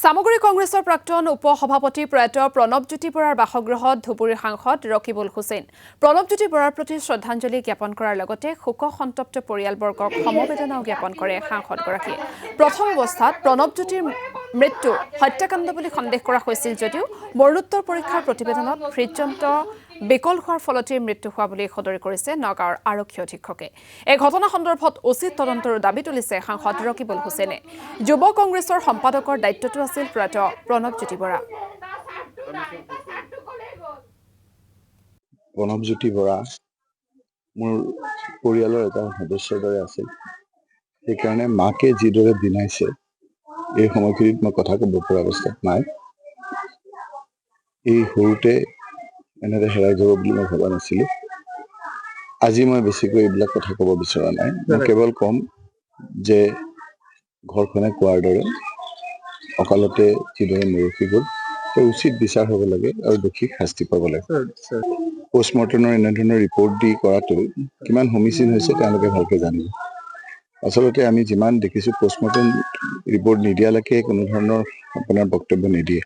সামগ্ৰী কংগ্ৰেছৰ প্ৰাক্তন উপসভাপতি প্ৰয়াত প্ৰণৱজ্যোতি বৰাৰ বাসগৃহত ধুবুৰীৰ সাংসদ ৰকিবুল হুছেইন প্ৰণৱজ্যোতি বৰাৰ প্ৰতি শ্ৰদ্ধাঞ্জলি জ্ঞাপন কৰাৰ লগতে শোক সন্তপ্ত পৰিয়ালবৰ্গক সমবেদনাও জ্ঞাপন কৰে সাংসদগৰাকীয়ে। প্ৰথম অৱস্থাত প্ৰণৱজ্যোতিৰ মৃত্যু হত্যাকাণ্ড বুলি সন্দেহ কৰা হৈছিল যদিও মৰণোত্তৰ পৰীক্ষাৰ প্ৰতিবেদনত হৃদযন্ত্ৰ বিকল হোৱাৰ ফলতে মৃত্যু হোৱা বুলি সদৰি কৰিছে নগাঁৱৰ আৰক্ষী অধীক্ষকে। এই ঘটনা সন্দৰ্ভত উচিত তদন্তৰ দাবী তুলিছে সাংসদ ৰকিবুল হুছেইনে। যুৱ কংগ্ৰেছৰ সম্পাদকৰ দায়িত্বটো আছিল প্ৰয়াত প্ৰণৱজ্যোতি বৰা। প্ৰণৱজ্যোতি বৰা মোৰ পৰিয়ালৰ এটা সদস্যৰ দৰে আছিল। সেইকাৰণে মাকে যিদৰে দিনাইছে এই সময়খিনিত মই কথা ক'ব পৰা অৱস্থাত নাই। এই সৰুতে এনেদৰে হেৰাই যাব বুলি মই ভবা নাছিলো। আজি মই বেছিকৈ এইবিলাক কথা ক'ব বিচৰা নাই। মই কেৱল ক'ম যে ঘৰখনে কোৱাৰ দৰে অকালতে যিদৰে মৰহি গ'ল সেই উচিত বিচাৰ হ'ব লাগে আৰু দোষীক শাস্তি পাব লাগে। পষ্টমৰ্টেমৰ এনেধৰণৰ ৰিপৰ্ট দি কৰাটো কিমান সমীচীন হৈছে তেওঁলোকে ভালকৈ জানিব। আচলতে আমি যিমান দেখিছোঁ পষ্টমৰ্টেম ৰিপৰ্ট নিদিয়ালৈকে কোনো ধৰণৰ আপোনাৰ বক্তব্য নিদিয়ে।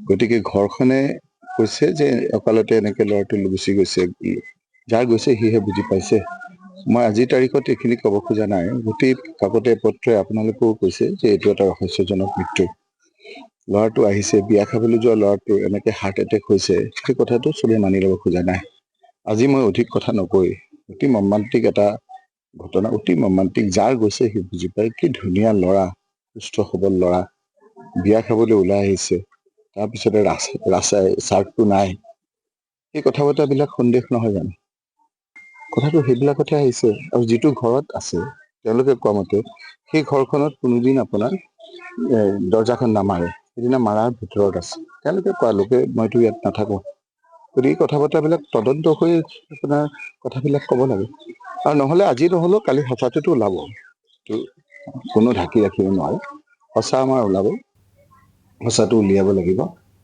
গতিকে ঘৰখনে কৈছে যে অকালতে এনেকৈ ল'ৰাটো গুচি গৈছে, যাৰ গৈছে সিহে বুজি পাইছে। মই আজিৰ তাৰিখত এইখিনি ক'ব খোজা নাই। গোটেই কাকতে পত্ৰই আপোনালোকেও কৈছে যে এইটো এটা ৰহস্যজনক মৃত্যু। ল'ৰাটো আহিছে, বিয়া খাবলৈ যোৱা ল'ৰাটো এনেকৈ হাৰ্ট এটেক হৈছে, সেই কথাটো চবেই মানি ল'ব খোজা নাই। আজি মই অধিক কথা নকৈ, অতি মৰ্মান্তিক এটা ঘটনা, অতি মৰ্মান্তিক। যাৰ গৈছে সি বুজি পায়। কি ধুনীয়া ল'ৰা, সুস্থ সবল ল'ৰা, বিয়া খাবলৈ ওলাই আহিছে, তাৰপিছতে চাৰ্টটো নাই। সেই কথা বতৰাবিলাক সন্দেহ নহয় জানো? কথাটো সেইবিলাকতে আহিছে। আৰু যিটো ঘৰত আছে তেওঁলোকে কোৱা মতে সেই ঘৰখনত কোনোদিন আপোনাৰ দৰ্জাখন নামাৰে, সেইদিনা মাৰাৰ ভিতৰত আছে। তেওঁলোকে কোৱা লোকে, মইতো ইয়াত নাথাকোঁ। গতিকে কথা বতৰাবিলাক তদন্ত হৈ আপোনাৰ কথাবিলাক ক'ব লাগে। আৰু নহ'লে আজি নহ'লেও কালি সঁচাটোতো ওলাব, কোনো ঢাকি ৰাখিব নোৱাৰে। সঁচা আমাৰ ওলাব, সঁচাটো উলিয়াব লাগিব।